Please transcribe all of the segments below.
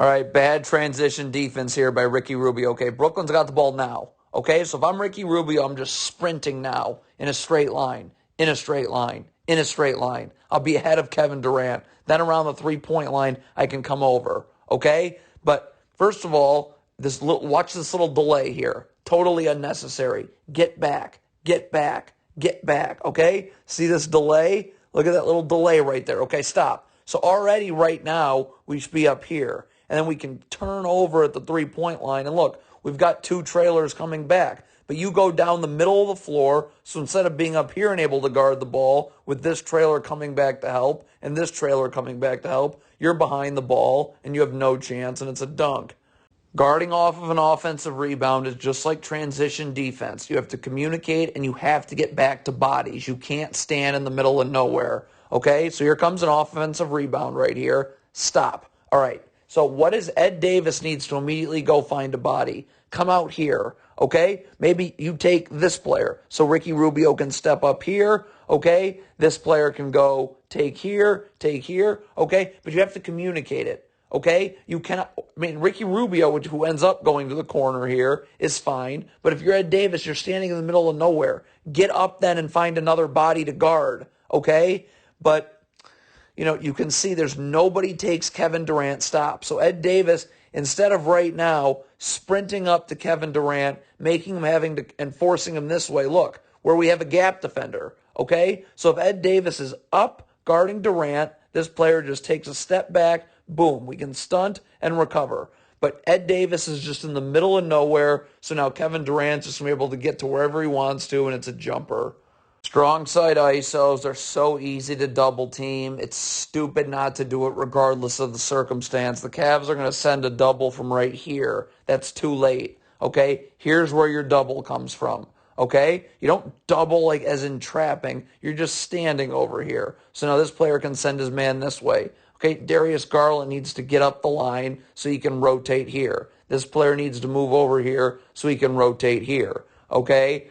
All right, bad transition defense here by Ricky Rubio. Okay, Brooklyn's got the ball now. Okay, so if I'm Ricky Rubio, I'm just sprinting now in a straight line, in a straight line, in a straight line. I'll be ahead of Kevin Durant. Then around the three-point line, I can come over. Okay, but first of all, watch this little delay here. Totally unnecessary. Get back, get back, get back. Okay, see this delay? Look at that little delay right there. Okay, stop. So already right now, we should be up here. And then we can turn over at the three-point line. And look, we've got two trailers coming back. But you go down the middle of the floor, so instead of being up here and able to guard the ball with this trailer coming back to help and this trailer coming back to help, you're behind the ball and you have no chance and it's a dunk. Guarding off of an offensive rebound is just like transition defense. You have to communicate and you have to get back to bodies. You can't stand in the middle of nowhere. Okay, so here comes an offensive rebound right here. Stop. All right. So what is Ed Davis needs to immediately go find a body? Come out here, okay? Maybe you take this player so Ricky Rubio can step up here, okay? This player can go take here, okay? But you have to communicate it, okay? You cannot, Ricky Rubio, who ends up going to the corner here, is fine. But if you're Ed Davis, you're standing in the middle of nowhere. Get up then and find another body to guard, okay? But you can see there's nobody takes Kevin Durant stop. So Ed Davis, instead of right now sprinting up to Kevin Durant, making him and forcing him this way, look, where we have a gap defender, okay? So if Ed Davis is up guarding Durant, this player just takes a step back, boom, we can stunt and recover. But Ed Davis is just in the middle of nowhere, so now Kevin Durant's just going to be able to get to wherever he wants to, and it's a jumper. Strong side ISOs are so easy to double team. It's stupid not to do it regardless of the circumstance. The Cavs are going to send a double from right here. That's too late. Okay? Here's where your double comes from. Okay? You don't double like as in trapping. You're just standing over here. So now this player can send his man this way. Okay? Darius Garland needs to get up the line so he can rotate here. This player needs to move over here so he can rotate here. Okay?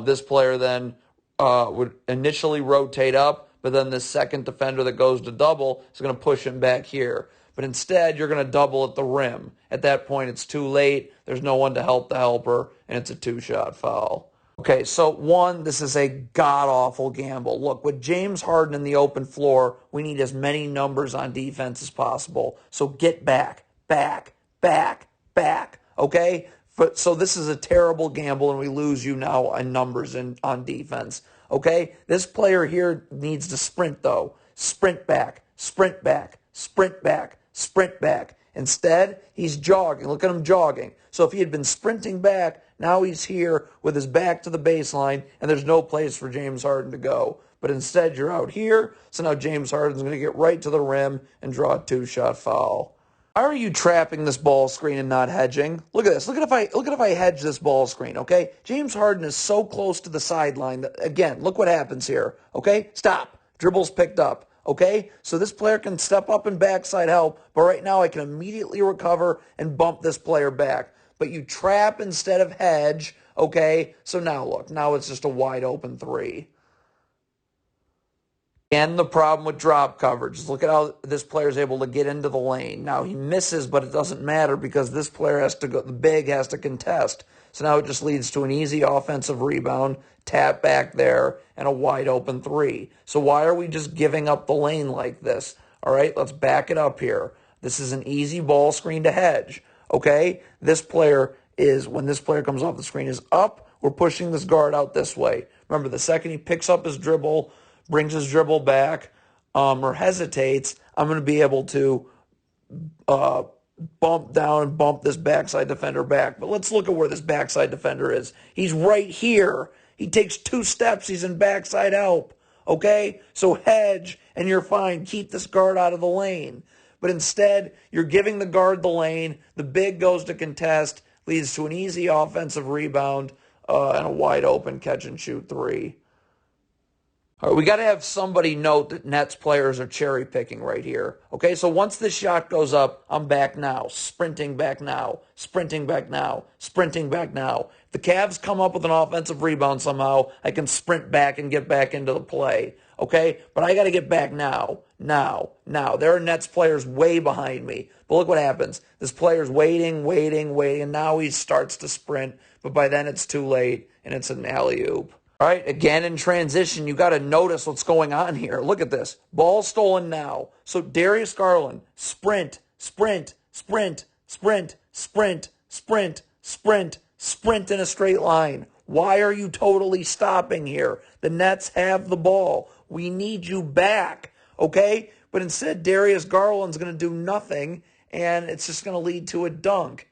This player then would initially rotate up, but then the second defender that goes to double is going to push him back here. But instead, you're going to double at the rim. At that point, it's too late. There's no one to help the helper, and it's a two-shot foul. Okay, so one, this is a god-awful gamble. Look, with James Harden in the open floor, we need as many numbers on defense as possible. So get back, back, back, back, okay? So this is a terrible gamble, and we lose you now on numbers on defense. Okay? This player here needs to sprint, though. Sprint back, sprint back, sprint back, sprint back. Instead, he's jogging. Look at him jogging. So if he had been sprinting back, now he's here with his back to the baseline, and there's no place for James Harden to go. But instead, you're out here, so now James Harden's going to get right to the rim and draw a two-shot foul. Why are you trapping this ball screen and not hedging? Look at this. Look at if I hedge this ball screen, okay? James Harden is so close to the sideline that, again, look what happens here, okay? Stop. Dribble's picked up, okay? So this player can step up and backside help, but right now I can immediately recover and bump this player back. But you trap instead of hedge, okay? So now look, now it's just a wide open three. And the problem with drop coverage is look at how this player is able to get into the lane. Now he misses, but it doesn't matter because this player has to go, the big has to contest. So now it just leads to an easy offensive rebound, tap back there, and a wide open three. So why are we just giving up the lane like this? All right, let's back it up here. This is an easy ball screen to hedge. Okay, this player is, when this player comes off the screen, is up. We're pushing this guard out this way. Remember, the second he picks up his dribble, brings his dribble back, or hesitates, I'm going to be able to bump down and bump this backside defender back. But let's look at where this backside defender is. He's right here. He takes 2 steps. He's in backside help. Okay? So hedge, and you're fine. Keep this guard out of the lane. But instead, you're giving the guard the lane. The big goes to contest, leads to an easy offensive rebound, and a wide open catch and shoot three. All right, we got to have somebody note that Nets players are cherry picking right here. Okay, so once this shot goes up, I'm back now, sprinting back now, sprinting back now, sprinting back now. If the Cavs come up with an offensive rebound somehow, I can sprint back and get back into the play. okay? But I got to get back now. There are Nets players way behind me. But look what happens. This player's waiting, and now he starts to sprint, but by then it's too late, and it's an alley-oop. All right, again in transition, you got to notice what's going on here. Look at this. Ball stolen now. So Darius Garland, sprint, sprint, sprint, sprint, sprint, sprint, sprint, sprint in a straight line. Why are you totally stopping here? The Nets have the ball. We need you back, okay? But instead, Darius Garland's going to do nothing, and it's just going to lead to a dunk.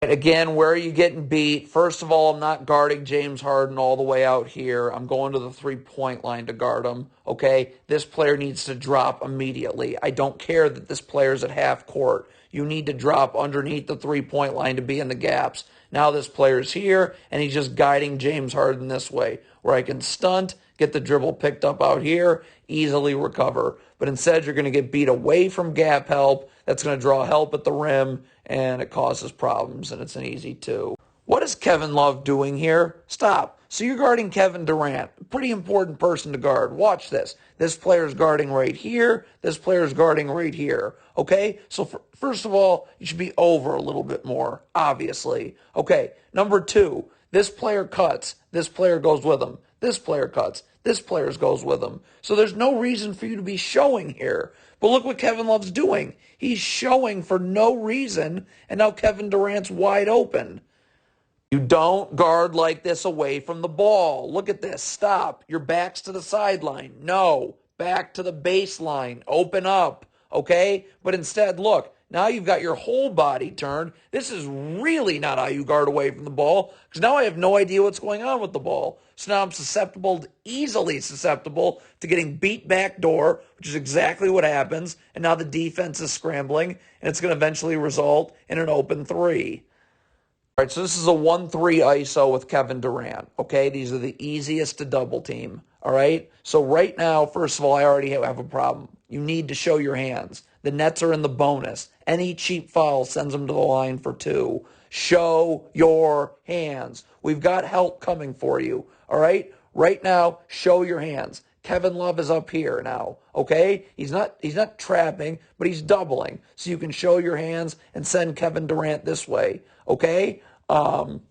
Again, where are you getting beat? First of all, I'm not guarding James Harden all the way out here. I'm going to the three-point line to guard him, okay? This player needs to drop immediately. I don't care that this player's at half court. You need to drop underneath the three-point line to be in the gaps. Now this player's here, and he's just guiding James Harden this way, where I can stunt, get the dribble picked up out here, easily recover. But instead, you're going to get beat away from gap help. That's going to draw help at the rim, and it causes problems, and it's an easy 2. What is Kevin Love doing here? Stop. So you're guarding Kevin Durant, a pretty important person to guard. Watch this. This player's guarding right here. This player's guarding right here. Okay? So first of all, you should be over a little bit more, obviously. Okay, number 2, this player cuts. This player goes with him. This player cuts. This player goes with him. So there's no reason for you to be showing here. But look what Kevin Love's doing. He's showing for no reason, and now Kevin Durant's wide open. You don't guard like this away from the ball. Look at this. Stop. Your back's to the sideline. No. Back to the baseline. Open up. Okay? But instead, look. Now you've got your whole body turned. This is really not how you guard away from the ball, because now I have no idea what's going on with the ball. So now I'm easily susceptible to getting beat back door, which is exactly what happens. And now the defense is scrambling, and it's going to eventually result in an open 3. All right, so this is a 1-3 ISO with Kevin Durant, okay? These are the easiest to double team, all right? So right now, first of all, I already have a problem. You need to show your hands. The Nets are in the bonus. Any cheap foul sends them to the line for 2. Show your hands. We've got help coming for you, all right? Right now, show your hands. Kevin Love is up here now, okay? He's not trapping, but he's doubling. So you can show your hands and send Kevin Durant this way, okay? When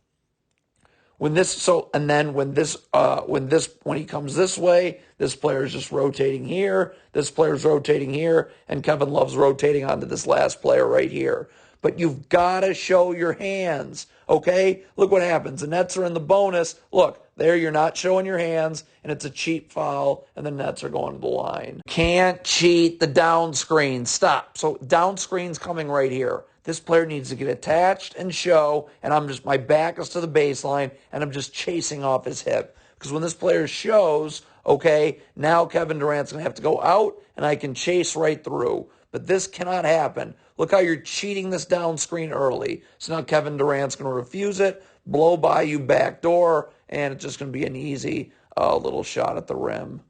he comes this way, this player's just rotating here, this player's rotating here, and Kevin Love's rotating onto this last player right here. But you've got to show your hands, okay? Look what happens. The Nets are in the bonus. Look, there you're not showing your hands, and it's a cheap foul, and the Nets are going to the line. Can't cheat the down screen. Stop. So down screen's coming right here. This player needs to get attached and show, and my back is to the baseline, and I'm just chasing off his hip. Because when this player shows, okay, now Kevin Durant's going to have to go out, and I can chase right through. But this cannot happen. Look how you're cheating this down screen early. So now Kevin Durant's going to refuse it, blow by you back door, and it's just going to be an easy little shot at the rim.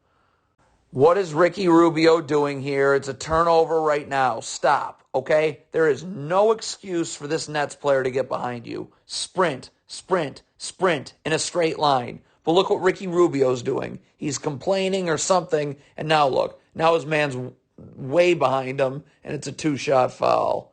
What is Ricky Rubio doing here? It's a turnover right now. Stop, okay? There is no excuse for this Nets player to get behind you. Sprint, sprint, sprint in a straight line. But look what Ricky Rubio's doing. He's complaining or something, and now look. Now his man's way behind him, and it's a 2-shot foul.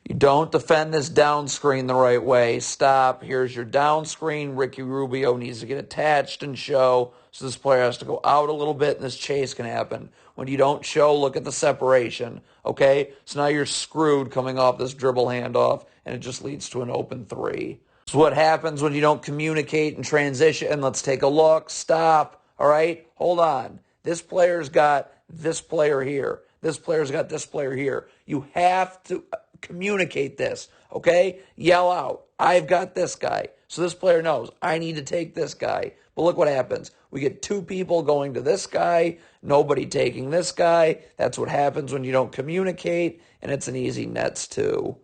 You don't defend this down screen the right way. Stop. Here's your down screen. Ricky Rubio needs to get attached and show. So this player has to go out a little bit, and this chase can happen. When you don't show, look at the separation. Okay? So now you're screwed coming off this dribble handoff, and it just leads to an open 3. This is what happens when you don't communicate and transition. Let's take a look. Stop. All right? Hold on. This player's got this player here. This player's got this player here. You have to communicate this, okay? Yell out, I've got this guy. So this player knows, I need to take this guy. But look what happens. We get 2 people going to this guy, nobody taking this guy. That's what happens when you don't communicate, and it's an easy Nets 2.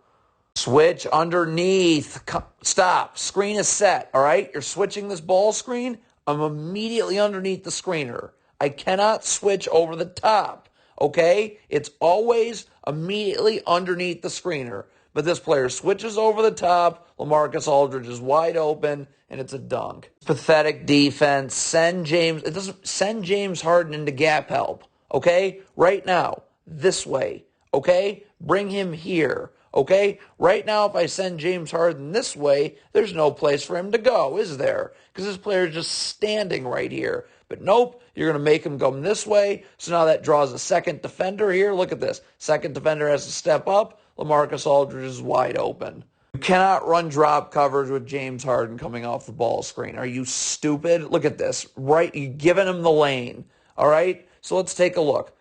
Switch underneath. Stop. Screen is set, all right? You're switching this ball screen. I'm immediately underneath the screener. I cannot switch over the top. Okay? It's always immediately underneath the screener. But this player switches over the top. LaMarcus Aldridge is wide open, and it's a dunk. Pathetic defense. Send James Harden into gap help. Okay? Right now. This way. Okay? Bring him here. Okay? Right now, if I send James Harden this way, there's no place for him to go, is there? Because this player is just standing right here. But nope, you're going to make him go this way. So now that draws a second defender here. Look at this. Second defender has to step up. LaMarcus Aldridge is wide open. You cannot run drop coverage with James Harden coming off the ball screen. Are you stupid? Look at this. Right, you're giving him the lane. All right? So let's take a look.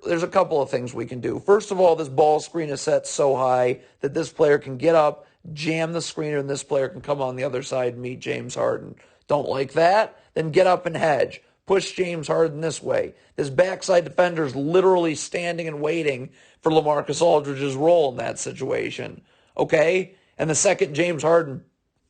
There's a couple of things we can do. First of all, this ball screen is set so high that this player can get up, jam the screener, and this player can come on the other side and meet James Harden. Don't like that? Then get up and hedge. Push James Harden this way. This backside defender is literally standing and waiting for LaMarcus Aldridge's role in that situation. Okay? And the second James Harden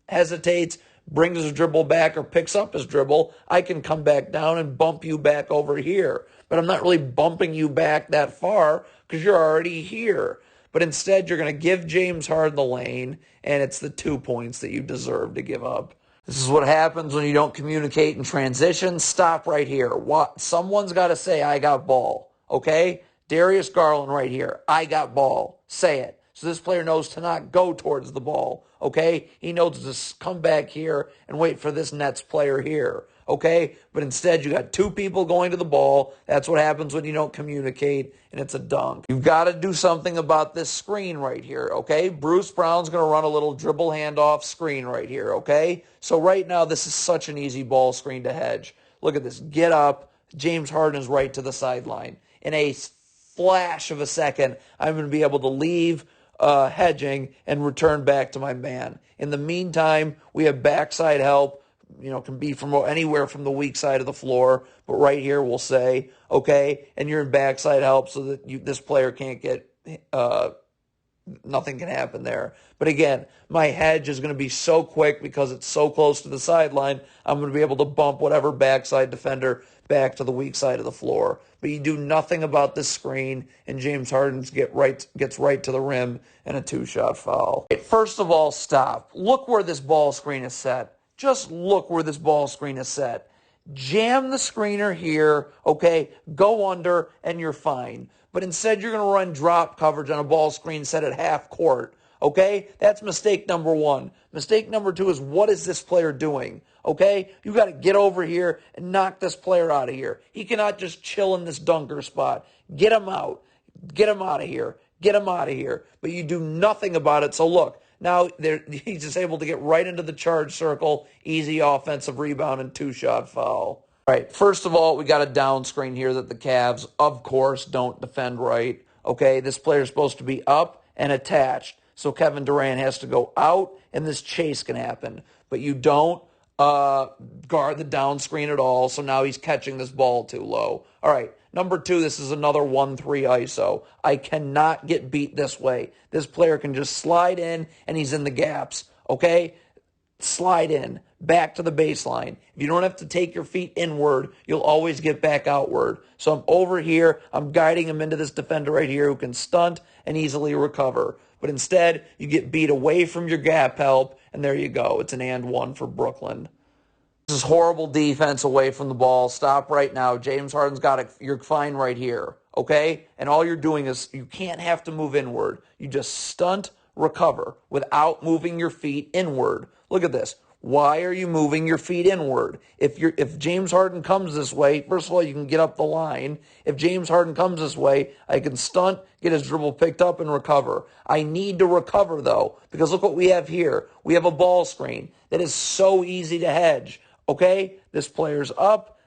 hesitates, brings his dribble back, or picks up his dribble, I can come back down and bump you back over here. But I'm not really bumping you back that far because you're already here. But instead, you're going to give James Harden the lane, and it's the 2 points that you deserve to give up. This is what happens when you don't communicate in transition. Stop right here. Someone's got to say, I got ball. Okay? Darius Garland right here. I got ball. Say it. So this player knows to not go towards the ball. Okay? He knows to come back here and wait for this Nets player here. Okay? But instead, you got 2 people going to the ball. That's what happens when you don't communicate, and it's a dunk. You've got to do something about this screen right here, okay? Bruce Brown's going to run a little dribble handoff screen right here, okay? So right now, this is such an easy ball screen to hedge. Look at this. Get up. James Harden is right to the sideline. In a flash of a second, I'm going to be able to leave hedging and return back to my man. In the meantime, we have backside help. Can be from anywhere from the weak side of the floor, but right here we'll say, okay, and you're in backside help so that this player can't get, nothing can happen there. But again, my hedge is going to be so quick because it's so close to the sideline, I'm going to be able to bump whatever backside defender back to the weak side of the floor. But you do nothing about this screen, and James Harden gets right to the rim and a 2-shot foul. First of all, stop. Look where this ball screen is set. Just look where this ball screen is set. Jam the screener here, okay, go under, and you're fine. But instead, you're going to run drop coverage on a ball screen set at half court, okay? That's mistake number 1. Mistake number 2 is, what is this player doing, okay? You got to get over here and knock this player out of here. He cannot just chill in this dunker spot. Get him out. Get him out of here. Get him out of here. But you do nothing about it, so look. Now he's just able to get right into the charge circle, easy offensive rebound and 2-shot foul. All right, first of all, we got a down screen here that the Cavs, of course, don't defend right. Okay, this player is supposed to be up and attached, so Kevin Durant has to go out, and this chase can happen. But you don't guard the down screen at all, so now he's catching this ball too low. All right. Number 2, this is another 1-3 ISO. I cannot get beat this way. This player can just slide in, and he's in the gaps, okay? Slide in, back to the baseline. If you don't have to take your feet inward, you'll always get back outward. So I'm over here. I'm guiding him into this defender right here who can stunt and easily recover. But instead, you get beat away from your gap help, and there you go. It's an and 1 for Brooklyn. This is horrible defense away from the ball. Stop right now. James Harden's got it. You're fine right here, okay? And all you're doing is you can't have to move inward. You just stunt, recover without moving your feet inward. Look at this. Why are you moving your feet inward? If James Harden comes this way, first of all, you can get up the line. If James Harden comes this way, I can stunt, get his dribble picked up, and recover. I need to recover, though, because look what we have here. We have a ball screen that is so easy to hedge. Okay, this player's up.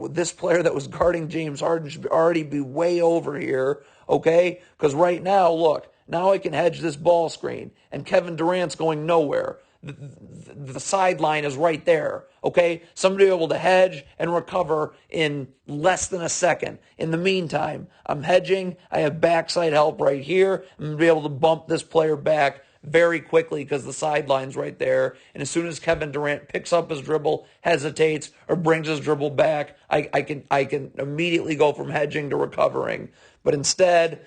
This player that was guarding James Harden should already be way over here, okay? Because right now, look, now I can hedge this ball screen, and Kevin Durant's going nowhere. The sideline is right there, okay? Somebody able to hedge and recover in less than a second. In the meantime, I'm hedging. I have backside help right here. I'm going to be able to bump this player back very quickly because the sideline's right there. And as soon as Kevin Durant picks up his dribble, hesitates, or brings his dribble back, I can immediately go from hedging to recovering. But instead,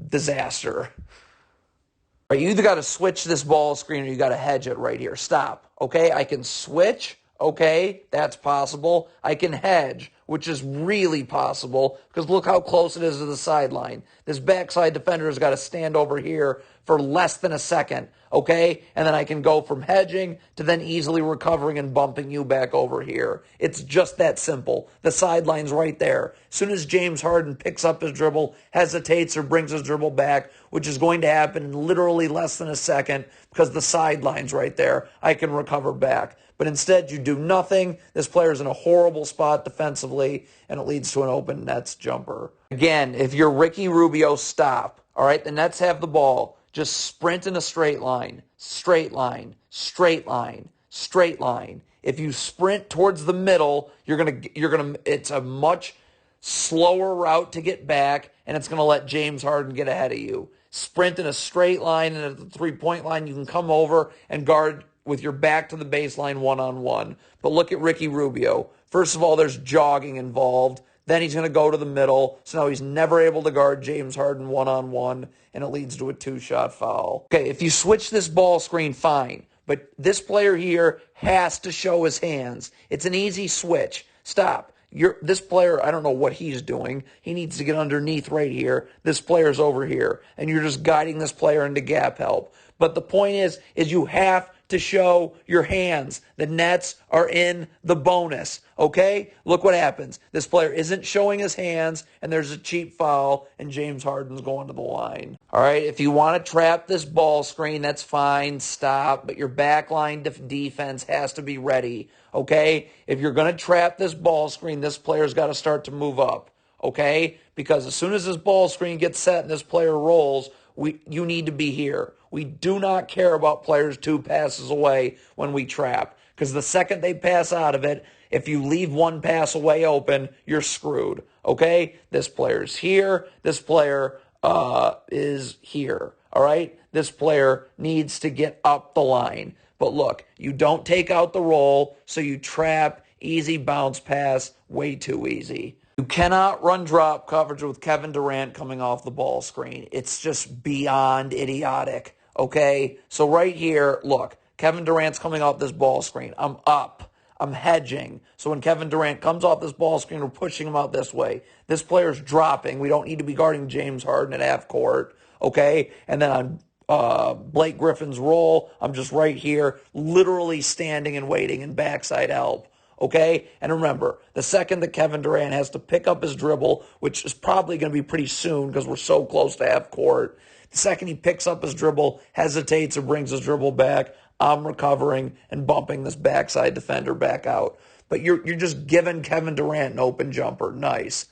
disaster. Right, you either got to switch this ball screen or you got to hedge it right here. Stop. Okay, I can switch. Okay, that's possible. I can hedge, which is really possible because look how close it is to the sideline. This backside defender has got to stand over here for less than a second. Okay, and then I can go from hedging to then easily recovering and bumping you back over here. It's just that simple. The sideline's right there. As soon as James Harden picks up his dribble, hesitates or brings his dribble back, which is going to happen in literally less than a second because the sideline's right there, I can recover back. But instead, you do nothing. This player's in a horrible spot defensively, and it leads to an open Nets jumper. Again, if you're Ricky Rubio, stop. All right, the Nets have the ball. Just sprint in a straight line, straight line, straight line, straight line. If you sprint towards the middle, it's a much slower route to get back, and it's going to let James Harden get ahead of you. Sprint in a straight line, and at the three-point line, you can come over and guard with your back to the baseline one-on-one. But look at Ricky Rubio. First of all, there's jogging involved. Then he's going to go to the middle. So now he's never able to guard James Harden one-on-one, and it leads to a two-shot foul. Okay, if you switch this ball screen, fine. But this player here has to show his hands. It's an easy switch. Stop. This player, I don't know what he's doing. He needs to get underneath right here. This player's over here. And you're just guiding this player into gap help. But the point is you have to show your hands. The Nets are in the bonus, okay? Look what happens. This player isn't showing his hands, and there's a cheap foul, and James Harden's going to the line. All right, if you want to trap this ball screen, that's fine. Stop. But your backline defense has to be ready, okay? If you're going to trap this ball screen, this player's got to start to move up, okay? Because as soon as this ball screen gets set and this player rolls, you need to be here. We do not care about players 2 passes away when we trap. Because the second they pass out of it, if you leave one pass away open, you're screwed. Okay? This player's here. This player is here. All right? This player needs to get up the line. But look, you don't take out the roll, so you trap, easy bounce pass, way too easy. You cannot run drop coverage with Kevin Durant coming off the ball screen. It's just beyond idiotic, okay? So right here, look, Kevin Durant's coming off this ball screen. I'm up. I'm hedging. So when Kevin Durant comes off this ball screen, we're pushing him out this way. This player's dropping. We don't need to be guarding James Harden at half court, okay? And then on Blake Griffin's roll, I'm just right here, literally standing and waiting in backside help. Okay? And remember, the second that Kevin Durant has to pick up his dribble, which is probably going to be pretty soon because we're so close to half court, the second he picks up his dribble, hesitates or brings his dribble back, I'm recovering and bumping this backside defender back out. But you're just giving Kevin Durant an open jumper. Nice.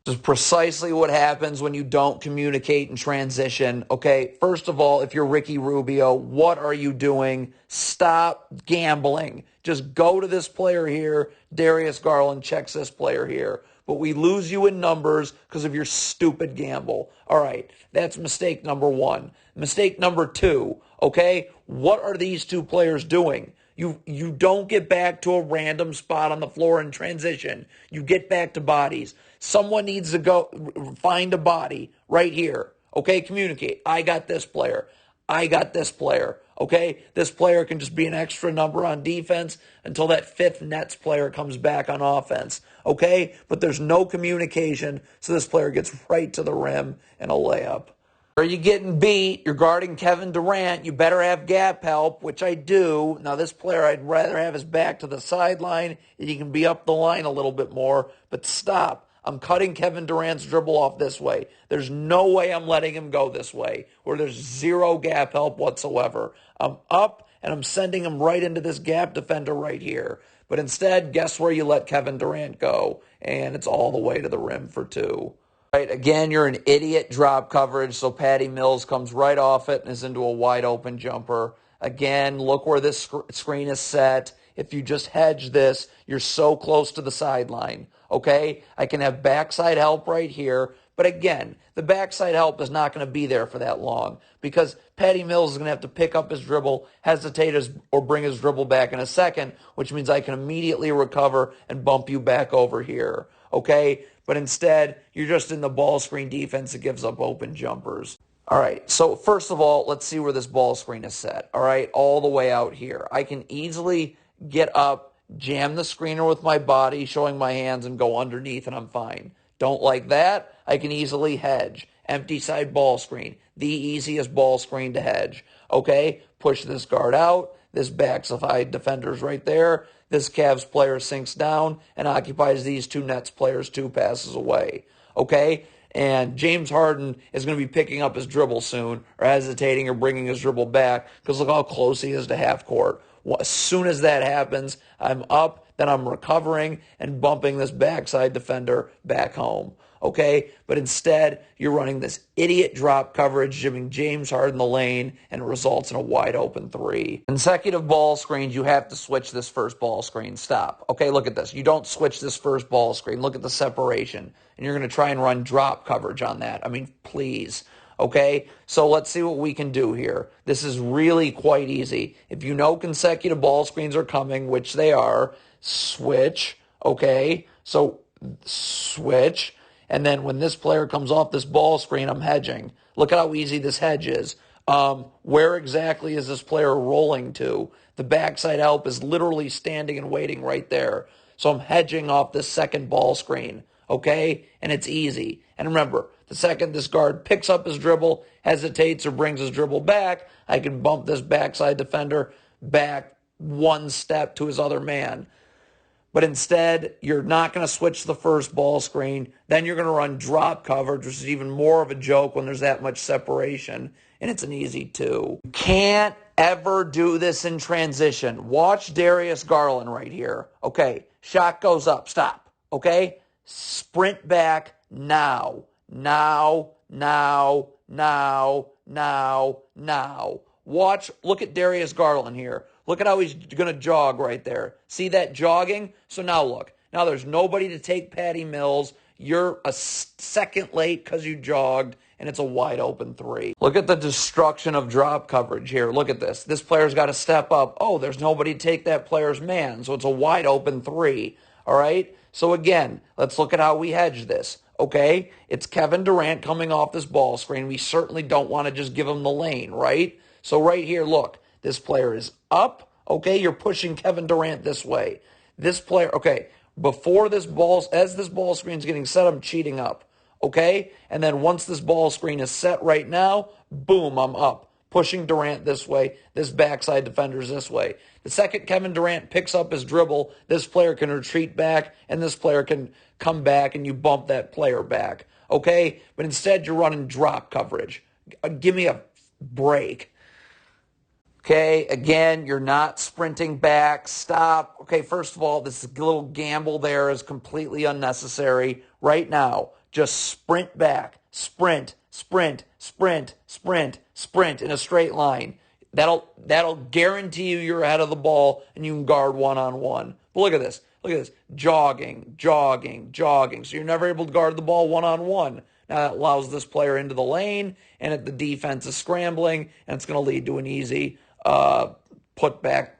This is precisely what happens when you don't communicate in transition. Okay, first of all, if you're Ricky Rubio, what are you doing? Stop gambling. Just go to this player here. Darius Garland checks this player here. But we lose you in numbers because of your stupid gamble. All right, that's mistake number 1. Mistake number 2, okay? What are these 2 players doing? You don't get back to a random spot on the floor in transition. You get back to bodies. Someone needs to go find a body right here. Okay, communicate. I got this player. I got this player. Okay, this player can just be an extra number on defense until that 5th Nets player comes back on offense. Okay, but there's no communication, so this player gets right to the rim and a layup. Are you getting beat? You're guarding Kevin Durant. You better have gap help, which I do. Now, this player, I'd rather have his back to the sideline, and he can be up the line a little bit more. But stop. I'm cutting Kevin Durant's dribble off this way. There's no way I'm letting him go this way, where there's 0 gap help whatsoever. I'm up, and I'm sending him right into this gap defender right here. But instead, guess where you let Kevin Durant go? And it's all the way to the rim for 2. Right, again, you're an idiot drop coverage, so Patty Mills comes right off it and is into a wide open jumper. Again, look where this screen is set. If you just hedge this, you're so close to the sideline, okay? I can have backside help right here, but again, the backside help is not going to be there for that long because Patty Mills is going to have to pick up his dribble, hesitate or bring his dribble back in a second, which means I can immediately recover and bump you back over here, okay? But instead, you're just in the ball screen defense that gives up open jumpers. All right, so first of all, let's see where this ball screen is set. All right, all the way out here. I can easily get up, jam the screener with my body, showing my hands, and go underneath, and I'm fine. Don't like that? I can easily hedge. Empty side ball screen, the easiest ball screen to hedge. Okay, push this guard out. This backside defender's right there. This Cavs player sinks down and occupies these two Nets players 2 passes away. Okay? And James Harden is going to be picking up his dribble soon, or hesitating or bringing his dribble back, because look how close he is to half court. As soon as that happens, I'm up, then I'm recovering and bumping this backside defender back home. Okay? But instead, you're running this idiot drop coverage, giving James Harden the lane, and it results in a wide open 3. Consecutive ball screens, you have to switch this first ball screen. Stop. Okay, look at this. You don't switch this first ball screen. Look at the separation. And you're going to try and run drop coverage on that. I mean, please. Okay, so let's see what we can do here. This is really quite easy. If you know consecutive ball screens are coming, which they are, switch. Okay, so switch. And then when this player comes off this ball screen, I'm hedging. Look at how easy this hedge is. Where exactly is this player rolling to? The backside help is literally standing and waiting right there. So I'm hedging off this second ball screen, okay? And it's easy. And remember, the second this guard picks up his dribble, hesitates, or brings his dribble back, I can bump this backside defender back 1 step to his other man. But instead, you're not going to switch the first ball screen. Then you're going to run drop coverage, which is even more of a joke when there's that much separation. And it's an easy 2. You can't ever do this in transition. Watch Darius Garland right here. Okay, shot goes up. Stop. Okay? Sprint back now. Now. Watch, look at Darius Garland here. Look at how he's going to jog right there. See that jogging? So now look. Now there's nobody to take Patty Mills. You're a second late because you jogged, and it's a wide open 3. Look at the destruction of drop coverage here. Look at this. This player's got to step up. Oh, there's nobody to take that player's man, so it's a wide open 3. All right? So again, let's look at how we hedge this. Okay? It's Kevin Durant coming off this ball screen. We certainly don't want to just give him the lane, right? So right here, look. This player is up. Okay, you're pushing Kevin Durant this way. This player, okay, before this ball, as this ball screen is getting set, I'm cheating up. Okay, and then once this ball screen is set right now, boom, I'm up. Pushing Durant this way. This backside defender's this way. The second Kevin Durant picks up his dribble, this player can retreat back, and this player can come back, and you bump that player back. Okay, but instead you're running drop coverage. Give me a break. Okay, again, you're not sprinting back. Stop. Okay, first of all, this little gamble there is completely unnecessary. Right now, just sprint back. Sprint in a straight line. That'll guarantee you're ahead of the ball and you can guard one-on-one. But look at this. Jogging. So you're never able to guard the ball one-on-one. Now that allows this player into the lane, and the defense is scrambling, and it's going to lead to an easy put back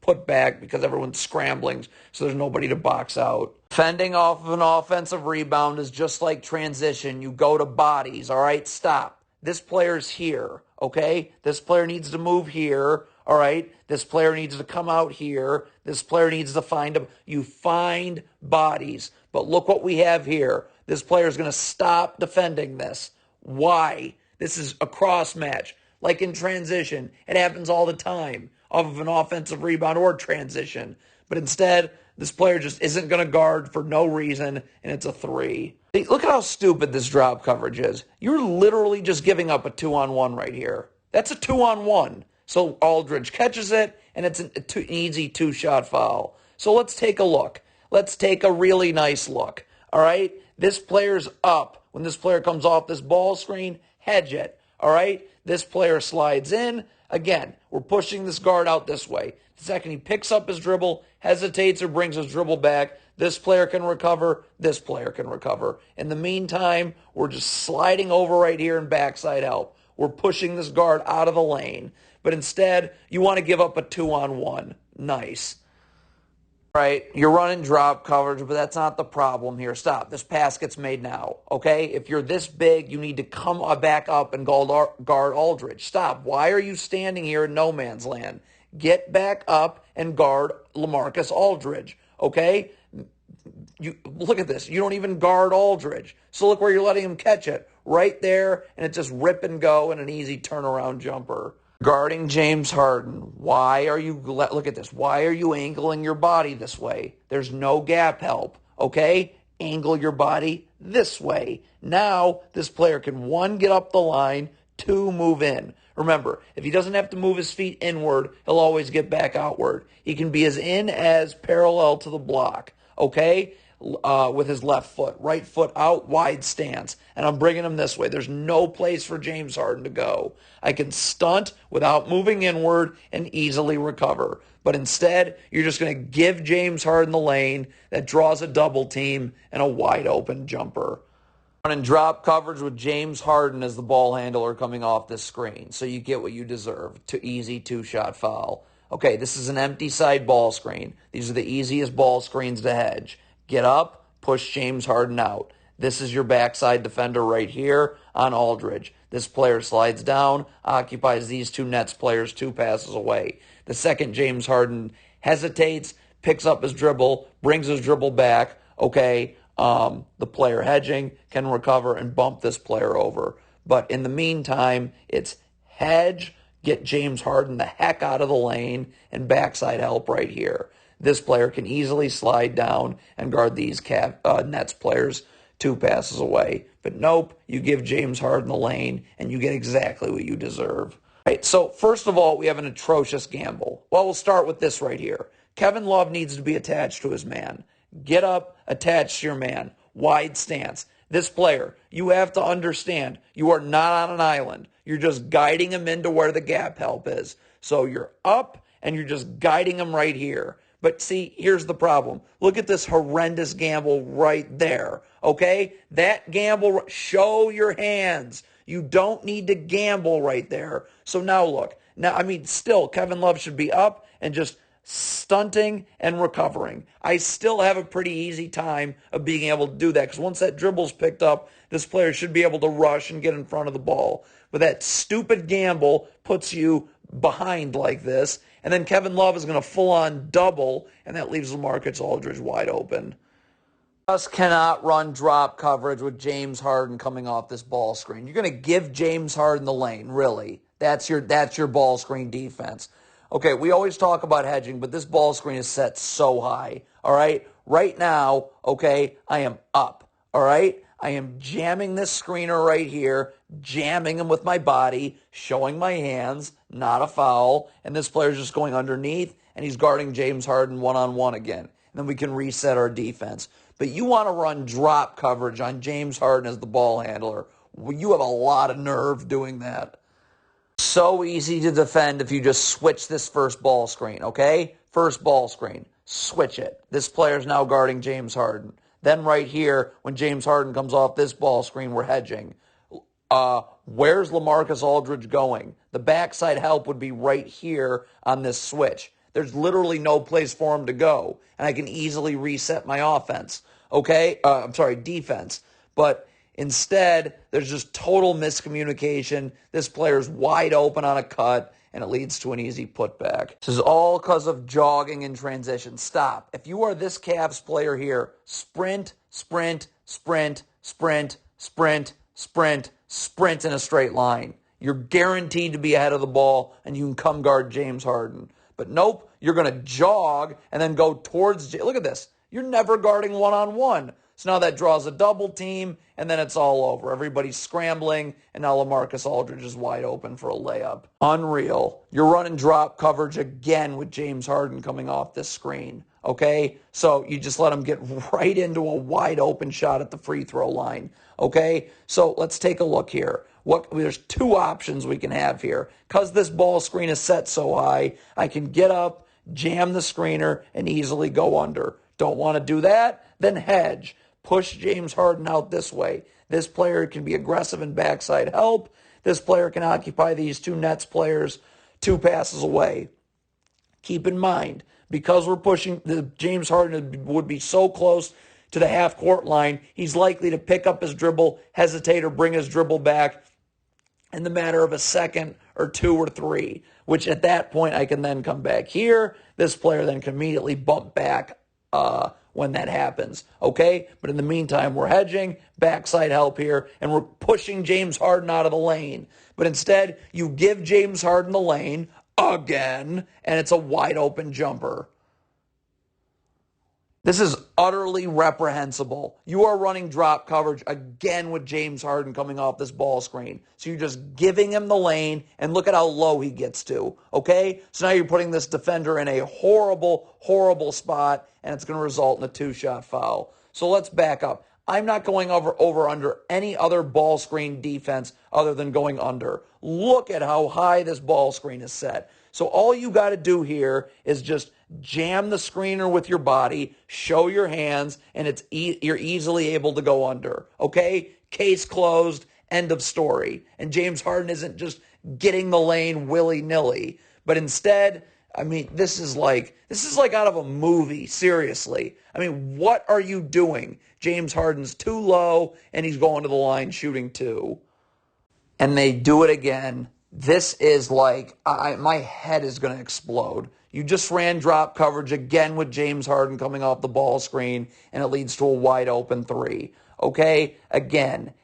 because everyone's scrambling, so there's nobody to box out. Fending off of an offensive rebound is just like transition. You go to bodies, all right? Stop. This player's here, okay? This player needs to move here, all right? This player needs to come out here. This player needs to find them. You find bodies. But look what we have here. This player is going to stop defending this. Why? This is a cross match. Like in transition, it happens all the time off of an offensive rebound or transition. But instead, this player just isn't going to guard for no reason, and it's a 3. Look at how stupid this drop coverage is. You're literally just giving up a 2-on-1 right here. That's a 2-on-1. So Aldridge catches it, and it's an easy 2-shot foul. So let's take a look. Let's take a really nice look. All right? This player's up. When this player comes off this ball screen, hedge it. All right? This player slides in. Again, we're pushing this guard out this way. The second he picks up his dribble, hesitates, or brings his dribble back, this player can recover, this player can recover. In the meantime, we're just sliding over right here in backside help. We're pushing this guard out of the lane. But instead, you want to give up a 2-on-1. Nice. Right, you're running drop coverage, but that's not the problem here. Stop. This pass gets made now, okay? If you're this big, you need to come back up and guard Aldridge. Stop. Why are you standing here in no man's land? Get back up and guard LaMarcus Aldridge, okay? You look at this. You don't even guard Aldridge. So look where you're letting him catch it. Right there, and it's just rip and go and an easy turnaround jumper. Guarding James Harden. Why are you, look at this. Why are you angling your body this way? There's no gap help, okay? Angle your body this way. Now, this player can, 1, get up the line, 2, move in. Remember, if he doesn't have to move his feet inward, he'll always get back outward. He can be as in as parallel to the block, okay? With his left foot. Right foot out, wide stance. And I'm bringing him this way. There's no place for James Harden to go. I can stunt without moving inward and easily recover. But instead, you're just going to give James Harden the lane that draws a double team and a wide open jumper. Running drop coverage with James Harden as the ball handler coming off this screen. So you get what you deserve. Easy 2-shot foul. Okay, this is an empty side ball screen. These are the easiest ball screens to hedge. Get up, push James Harden out. This is your backside defender right here on Aldridge. This player slides down, occupies these 2 Nets players 2 passes away. The second James Harden hesitates, picks up his dribble, brings his dribble back, okay, the player hedging can recover and bump this player over. But in the meantime, it's hedge, get James Harden the heck out of the lane, and backside help right here. This player can easily slide down and guard these Nets players 2 passes away. But nope, you give James Harden the lane, and you get exactly what you deserve. Right, so first of all, we have an atrocious gamble. Well, we'll start with this right here. Kevin Love needs to be attached to his man. Get up, attach to your man. Wide stance. This player, you have to understand, you are not on an island. You're just guiding him into where the gap help is. So you're up, and you're just guiding him right here. But see, here's the problem. Look at this horrendous gamble right there, okay? That gamble, show your hands. You don't need to gamble right there. So now look. Now, I mean, still, Kevin Love should be up and just stunting and recovering. I still have a pretty easy time of being able to do that because once that dribble's picked up, this player should be able to rush and get in front of the ball. But that stupid gamble puts you behind like this, and then Kevin Love is going to full-on double, and that leaves LaMarcus Aldridge wide open. Just cannot run drop coverage with James Harden coming off this ball screen. You're going to give James Harden the lane, really. That's your ball screen defense. Okay, we always talk about hedging, but this ball screen is set so high, all right? Right now, okay, I am up, all right? I am jamming this screener right here, jamming him with my body, showing my hands, not a foul, and this player's just going underneath, and he's guarding James Harden one-on-one again. And then we can reset our defense. But you want to run drop coverage on James Harden as the ball handler. You have a lot of nerve doing that. So easy to defend if you just switch this first ball screen, okay? First ball screen, switch it. This player's now guarding James Harden. Then right here, when James Harden comes off this ball screen, we're hedging. Where's LaMarcus Aldridge going? The backside help would be right here on this switch. There's literally no place for him to go, and I can easily reset my offense. Okay? Defense. But instead, there's just total miscommunication. This player's wide open on a cut, and it leads to an easy putback. This is all because of jogging in transition. Stop. If you are this Cavs player here, sprint, sprint, sprint, sprint, sprint, sprint, sprint in a straight line. You're guaranteed to be ahead of the ball, and you can come guard James Harden. But nope, you're going to jog and then go towards... Look at this. You're never guarding one-on-one. So now that draws a double team, and then it's all over. Everybody's scrambling, and now LaMarcus Aldridge is wide open for a layup. Unreal. You're running drop coverage again with James Harden coming off this screen. Okay? So you just let him get right into a wide open shot at the free throw line. Okay? So let's take a look here. There's 2 options we can have here. Because this ball screen is set so high, I can get up, jam the screener, and easily go under. Don't want to do that? Then hedge. Push James Harden out this way. This player can be aggressive in backside help. This player can occupy these 2 Nets players 2 passes away. Keep in mind, because we're pushing, James Harden would be so close to the half-court line, he's likely to pick up his dribble, hesitate, or bring his dribble back in the matter of a second or two or three, which at that point I can then come back here. This player then can immediately bump back when that happens, okay? But in the meantime, we're hedging, backside help here, and we're pushing James Harden out of the lane. But instead, you give James Harden the lane again, and it's a wide open jumper. This is utterly reprehensible. You are running drop coverage again with James Harden coming off this ball screen. So you're just giving him the lane, and look at how low he gets to, okay? So now you're putting this defender in a horrible, horrible spot, and it's going to result in a two-shot foul. So let's back up. I'm not going over under any other ball screen defense other than going under. Look at how high this ball screen is set. So all you got to do here is just jam the screener with your body, show your hands, and you're easily able to go under. Okay? Case closed, end of story. And James Harden isn't just getting the lane willy-nilly, but instead, I mean, this is like out of a movie, seriously. I mean, what are you doing? James Harden's too low, and he's going to the line shooting two. And they do it again. This is like, my head is going to explode. You just ran drop coverage again with James Harden coming off the ball screen, and it leads to a wide open three. Okay? Again,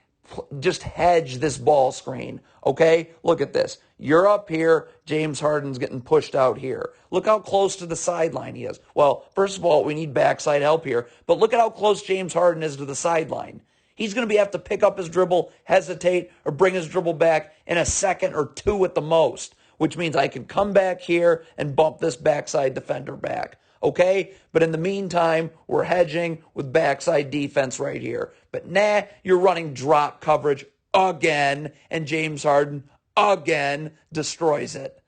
just hedge this ball screen. Okay? Look at this. You're up here. James Harden's getting pushed out here. Look how close to the sideline he is. Well, first of all, we need backside help here, but look at how close James Harden is to the sideline. He's going to have to pick up his dribble, hesitate, or bring his dribble back in a second or two at the most, which means I can come back here and bump this backside defender back. Okay? But in the meantime, we're hedging with backside defense right here. But nah, you're running drop coverage again, and James Harden again destroys it.